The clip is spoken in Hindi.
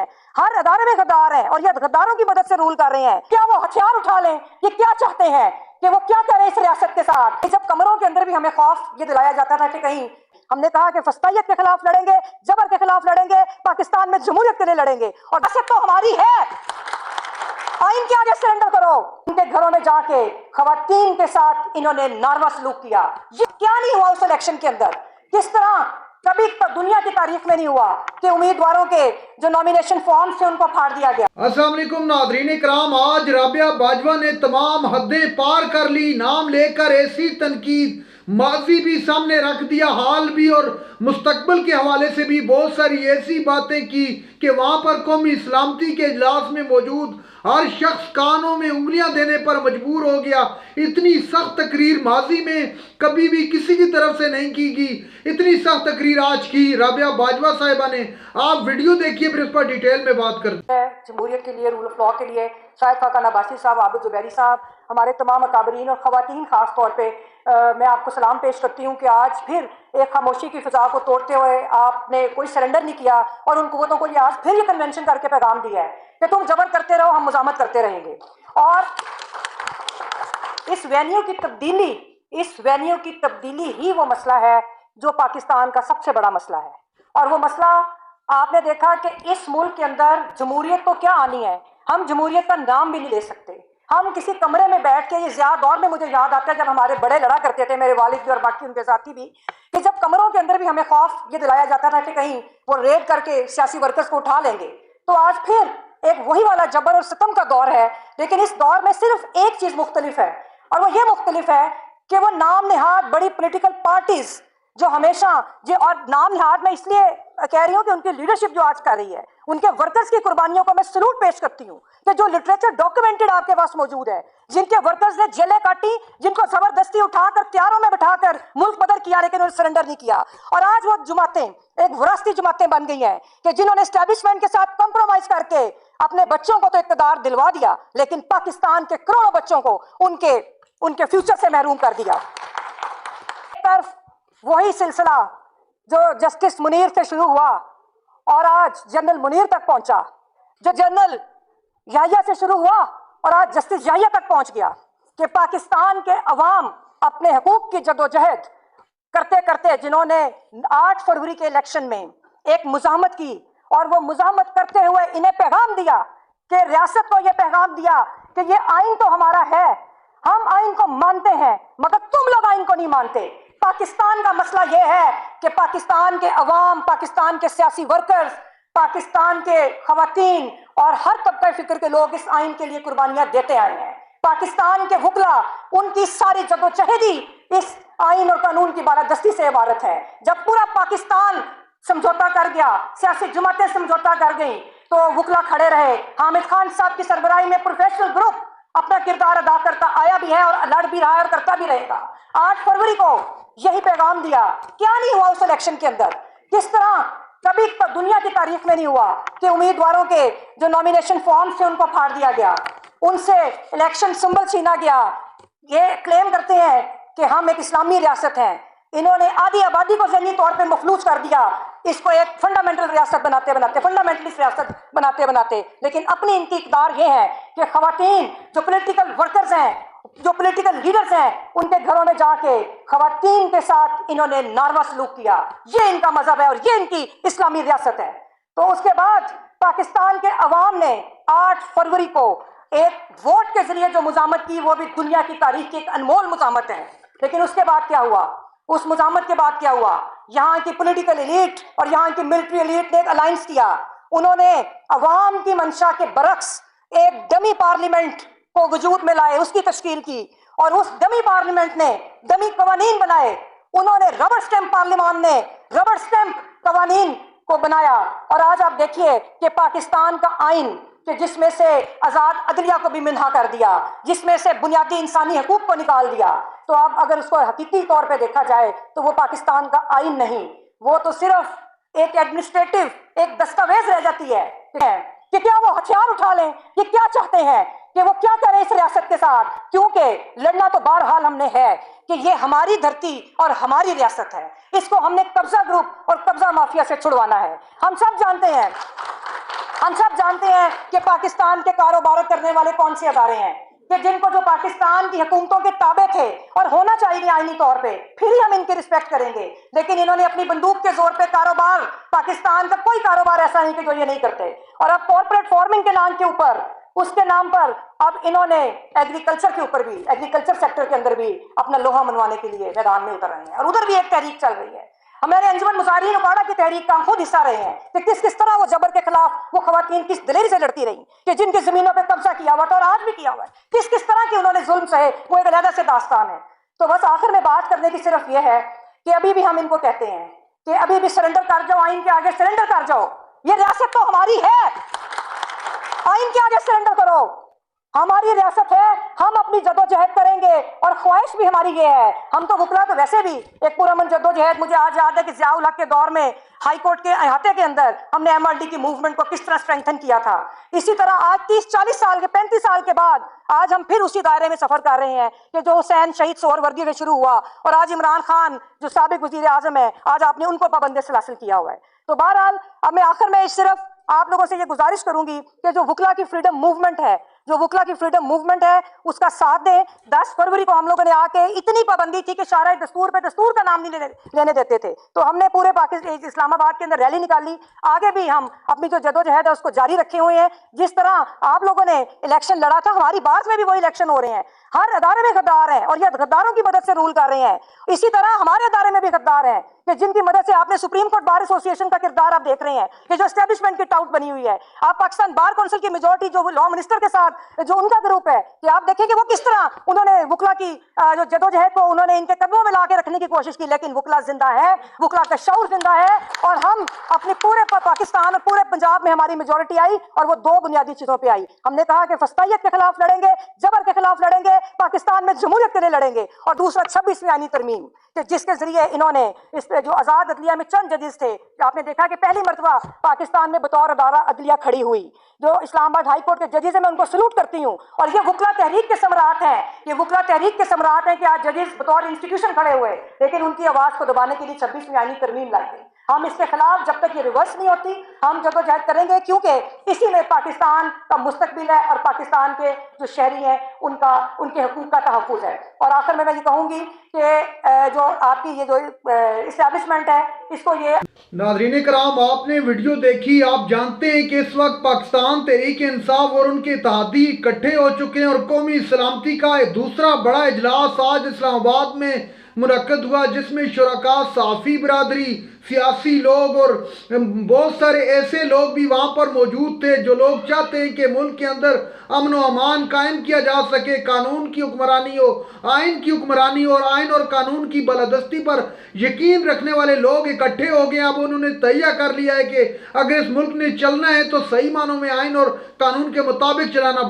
हैं, हर अदारे में गद्दार हैं और ये गद्दारों की मदद से रूल कर रहे हैं। क्या वो हथियार उठा लें? ये क्या चाहते हैं कि वो क्या करें इस रियासत के साथ? जब कमरों के अंदर भी हमें खौफ ये दिलाया जाता था कि कहीं, हमने कहा कि फस्तायत के खिलाफ लड़ेंगे, जबर के खिलाफ लड़ेंगे, पाकिस्तान में जमहूरियत के लिए लड़ेंगे और रियासत तो हमारी है। आइन के आगे सरेंडर करो। उनके घरों में जाके खवातीन के साथ इन्होंने नारवा सलूक किया। ये क्या नहीं हुआ उस इलेक्शन के अंदर? किस तरह कभी दुनिया की तारीख में नहीं हुआ कि उम्मीदवारों के जो नॉमिनेशन फॉर्म से उनको फाड़ दिया गया। अस्सलाम वालेकुम नाज़रीन इकराम, आज राबिया बाजवा ने तमाम हदें पार कर ली। नाम लेकर ऐसी तनकीद, माजी भी सामने रख दिया, हाल भी और मुस्तकबिल के हवाले से भी बहुत सारी ऐसी बातें की कि वहाँ पर कौमी सलामती के इजलास में मौजूद हर शख्स कानों में उंगलियां देने पर मजबूर हो गया। इतनी सख्त तकरीर माजी में कभी भी किसी की तरफ से नहीं की गई। इतनी सख्त तकरीर आज की राबिया बाजवा साहिबा ने। आप वीडियो देखिए, फिर इस पर डिटेल में बात करते हैं। जमहूरियत के लिए, रूल ऑफ लॉ के लिए शाहिद खाकान अब्बासी साहब, आबिद जुबैरी साहब, हमारे तमाम अकाबरीन और ख़वातीन ख़ास तौर पे मैं आपको सलाम पेश करती हूँ कि आज फिर एक खामोशी की फ़िज़ा को तोड़ते हुए आपने कोई सरेंडर नहीं किया और उन कुव्वतों को ये आज फिर ये कन्वेंशन करके पैगाम दिया है कि तुम जबर करते रहो, हम मुज़ामत करते रहेंगे। और इस वेन्यू की तब्दीली ही वो मसला है जो पाकिस्तान का सबसे बड़ा मसला है। और वो मसला आपने देखा कि इस मुल्क के अंदर जमहूरियत तो क्या आनी है, हम जमहूरियत का नाम भी नहीं ले सकते। हम किसी कमरे में बैठ के, ये ज़्यादा दौर में मुझे याद आता है जब हमारे बड़े लड़ा करते थे, मेरे वालिद भी और बाकी उनके साथी भी, कि जब कमरों के अंदर भी हमें खौफ ये दिलाया जाता था कि कहीं वो रेड करके सियासी वर्कर्स को उठा लेंगे। तो आज फिर एक वही वाला जबर और सितम का दौर है, लेकिन इस दौर में सिर्फ एक चीज़ मुख्तलिफ है और वो ये मुख्तलिफ है कि वो नाम निहाद बड़ी पोलिटिकल पार्टीज जो हमेशा ये, और नाम निहाद में इसलिए कह रही हूँ कि उनकी लीडरशिप जो आज कर रही है, उनके वर्कर्स की कुर्बानियों को मैं सलूट पेश करती हूँ कि जो लिटरेचर डॉक्यूमेंटेड आपके पास मौजूद है, जिनके वर्कर्स ने जेलें काटी, जिनको जबरदस्ती उठाकर त्यारों में बिठाकर मुल्क बदर किया लेकिन उन्होंने सरेंडर नहीं किया। और आज वो जमातें एक विरासती जमातें बन गई हैं कि जिन्होंने एस्टैब्लिशमेंट के साथ कॉम्प्रोमाइज करके अपने बच्चों को तो इक़्तिदार दिलवा दिया, लेकिन पाकिस्तान के करोड़ों बच्चों को उनके फ्यूचर से महरूम कर दिया। एक तरफ वही सिलसिला जो जस्टिस मुनीर से शुरू हुआ और आज जनरल मुनीर तक पहुंचा, जो जनरल याहिया से शुरू हुआ और आज जस्टिस याहिया तक पहुंच गया, कि पाकिस्तान के अवाम अपने हकूक की जदोजहद करते करते, जिन्होंने 8 फरवरी के इलेक्शन में एक मुज़ाहमत की और वो मुज़ाहमत करते हुए इन्हें पैगाम दिया कि रियासत को ये पैगाम दिया कि ये आइन तो हमारा है, हम आइन को मानते हैं, मगर तुम लोग आइन को नहीं मानते। पाकिस्तान का मसला यह है कि पाकिस्तान के अवाम, पाकिस्तान के सियासी वर्कर्स, पाकिस्तान के खवातीन और हर तबका फिक्र के लोग इस आइन के लिए कुर्बानियां देते आए हैं। पाकिस्तान के वकला, उनकी सारी जदोजहदी इस आइन और कानून की बालादस्ती से इबारत है। जब पूरा पाकिस्तान समझौता कर गया, सियासी जमातें समझौता कर गई, तो वकला खड़े रहे। हामिद खान साहब की सरबराही में प्रोफेशनल ग्रुप अपना किरदार अदा करता आया भी है और लड़ भी रहा है और करता भी रहेगा। 8 फरवरी को यही पैगाम दिया। क्या नहीं हुआ उस इलेक्शन के अंदर? किस तरह कभी दुनिया की तारीख में नहीं हुआ कि उम्मीदवारों के जो नॉमिनेशन फॉर्म से उनको फाड़ दिया गया, उनसे इलेक्शन सिंबल छीना गया। ये क्लेम करते हैं कि हम एक इस्लामी रियासत हैं, इन्होंने आधी आबादी को ज़हनी तौर पे मफलूज कर दिया, इसको एक फंडामेंटल रियासत बनाते बनाते, फंडामेंटलिस्ट रियासत बनाते बनाते। लेकिन अपनी इनकी इक़्तिदार ये है कि ख़वातीन जो पॉलिटिकल वर्कर्स हैं, जो पॉलिटिकल लीडर्स हैं, उनके घरों में जाके ख़वातीन के साथ इन्होंने नारवा सलूक किया। ये इनका मजहब है और ये इनकी इस्लामी रियासत है। तो उसके बाद पाकिस्तान के अवाम ने 8 फरवरी को एक वोट के जरिए जो मुज़ामत की, वो भी दुनिया की तारीख की एक अनमोल मुज़ामत है। लेकिन उसके बाद क्या हुआ? उस मुज़ामत के बाद क्या हुआ? यहाँ की पॉलिटिकल एलीट और यहाँ की मिलिट्री एलीट ने एक अलायंस किया। उन्होंने अवाम की मंशा के बरक्स एक डमी पार्लियामेंट को वजूद में लाए, उसकी तश्कील की, और उस डमी पार्लियामेंट ने डमी कवानीन बनाए। उन्होंने रबर स्टैम्प पार्लियामान ने रबर स्टैम्प कवानीन को बनाया। और आज आप देखिए कि पाकिस्तान का आइन, कि जिसमें से आज़ाद अदलिया को भी मिन्हा कर दिया, जिसमें से बुनियादी इंसानी हकूक को निकाल दिया, तो अब अगर उसको हकीकी तौर पे देखा जाए तो वो पाकिस्तान का आइन नहीं, वो तो सिर्फ एक एडमिनिस्ट्रेटिव एक दस्तावेज रह जाती है कि क्या वो हथियार उठा लें? ये क्या चाहते हैं कि वो क्या करें इस रियासत के साथ, क्योंकि लड़ना तो बहरहाल हमने है कि ये हमारी धरती और हमारी रियासत है, इसको हमने कब्जा ग्रुप और कब्जा माफिया से छुड़वाना है। हम सब जानते हैं कि पाकिस्तान के कारोबार करने वाले कौन से अदारे हैं कि जिनको जो पाकिस्तान की हुकूमतों के ताबे थे और होना चाहिए आईनी तौर पे, फिर ही हम इनकी रिस्पेक्ट करेंगे। लेकिन इन्होंने अपनी बंदूक के जोर पे कारोबार, पाकिस्तान का कोई कारोबार ऐसा नहीं कि जो ये नहीं करते। और अब कॉर्पोरेट फार्मिंग के नाम के ऊपर, उसके नाम पर अब इन्होंने एग्रीकल्चर के ऊपर भी, एग्रीकल्चर सेक्टर के अंदर भी अपना लोहा मनवाने के लिए मैदान में उतर रहे हैं। और उधर भी एक तहरीक चल रही है। हमारे अंजुमन मुजाहिरीन उकाड़ा की तहरीक का हम खुद हिस्सा रहे हैं कि किस किस तरह वो जबर के खिलाफ वो खवातीन किस दिलेरी से लड़ती रही, कि जिनकी जमीनों पे कब्जा किया हुआ था और आज भी किया हुआ है, किस किस तरह की उन्होंने जुल्म सहे, वो एक अलग से दास्तान है। तो बस आखिर में बात करने की सिर्फ ये है कि अभी भी हम इनको कहते हैं कि अभी भी सरेंडर कर जाओ, आइन के आगे सरेंडर कर जाओ। ये रियासत तो हमारी है, आइन के आगे सरेंडर करो, हमारी रियासत है, हम अपनी जद्दोजहद करेंगे। और ख्वाहिश भी हमारी ये है, हम तो वकला तो वैसे भी एक पुरअमन जद्दोजहद, मुझे आज याद है कि ज़ियाउल हक के दौर में हाई कोर्ट के अहाते के अंदर हमने MRD की मूवमेंट को किस तरह स्ट्रेंथन किया था। इसी तरह आज 30-40 साल के 35 साल के बाद आज हम फिर उसी दायरे में सफर कर रहे हैं कि जो हुसैन शहीद सोहरवर्दी में शुरू हुआ और आज इमरान खान जो साबिक वजीर आजम है, आज आपने उनको पाबंद से हासिल किया हुआ है। तो बहरहाल अब मैं आखिर में सिर्फ आप लोगों से ये गुजारिश करूंगी कि जो वकला की फ्रीडम मूवमेंट है, जो वकला की फ्रीडम मूवमेंट है, उसका साथ दें। 10 फरवरी को हम लोगों ने आके इतनी पाबंदी थी कि शारा दस्तूर पे दस्तूर का नाम नहीं लेने देते थे, तो हमने पूरे पाकिस्तान इस्लामाबाद के अंदर रैली निकाली। आगे भी हम अपनी जो जदोजहद है उसको जारी रखे हुए हैं। जिस तरह आप लोगों ने इलेक्शन लड़ा था, हमारी बात में भी वही इलेक्शन हो रहे हैं। हर अदारे में गद्दार हैं और ये गद्दारों की मदद से रूल कर रहे हैं। इसी तरह हमारे अदारे में भी गद्दार हैं कि जिनकी मदद से आपने सुप्रीम कोर्ट बार एसोसिएशन का किरदार आप देख रहे हैं कि जो एस्टेब्लिशमेंट की टाउट बनी हुई है। आप पाकिस्तान बार काउंसिल की मेजोरिटी जो लॉ मिनिस्टर के साथ जो उनका ग्रुप है, कि आप देखें कि वो किस तरह उन्होंने वकला की जो जदोजहद को उन्होंने इनके कदमों में ला के रखने की कोशिश की। लेकिन वकला जिंदा है, वकला का शऊर जिंदा है और हम अपने पूरे पाकिस्तान और पूरे पंजाब में हमारी मेजोरिटी आई और वो 2 बुनियादी चीजों पर आई। हमने कहा कि फस्तायत के खिलाफ लड़ेंगे, जबर के खिलाफ लड़ेंगे, पाकिस्तान में जमहूरियत के लिए लड़ेंगे। और दूसरा 26वीं आईनी तरमीम कि जिसके जरिए इन्होंने इस जो आजाद अदलिया में चंद जजेस थे, आपने देखा कि पहली मरतबा पाकिस्तान में बतौर अदारा अदलिया खड़ी हुई, जो इस्लामाबाद हाई कोर्ट के जजेस है, मैं उनको सलूट करती हूँ। और ये वकला तहरीक के सम्राट हैं, ये वकला तहरीक के सम्राट हैं कि आज जजेस बतौर इंस्टीट्यूशन खड़े हुए, लेकिन उनकी आवाज को दबाने के लिए 26वीं आईनी तरमीम लाई गई। हम इसके खिलाफ जब तक ये रिवर्स नहीं होती हम जद्दोजहद करेंगे, क्योंकि इसी में पाकिस्तान का मुस्तकबिल है और पाकिस्तान के जो शहरी हैं उनके हकूक का तहफ़्फ़ुज़ है। और आखिर में मैं ये कहूँगी कि जो आपकी ये जो इस्टेब्लिशमेंट है इसको ये। नाज़रीन कराम, आपने वीडियो देखी, आप जानते हैं कि इस वक्त पाकिस्तान तहरीक इंसाफ और उनके इत्तेहादी इकट्ठे हो चुके हैं और कौमी सलामती का एक दूसरा बड़ा इजलास आज इस्लामाबाद में मुनक्कद हुआ, जिसमें शुरका, सहाफ़ी बिरादरी, सियासी लोग और बहुत सारे ऐसे लोग भी वहाँ पर मौजूद थे जो लोग चाहते हैं कि मुल्क के अंदर अमन व अमान कायम किया जा सके, कानून की हुक्मरानी हो, आइन की हुक्मरानी हो और आइन और कानून की बालादस्ती पर यकीन रखने वाले लोग इकट्ठे हो गए। अब उन्होंने तय कर लिया है कि अगर इस मुल्क ने चलना है तो सही मानों में आइन और कानून के मुताबिक चलाना पड़ेगा।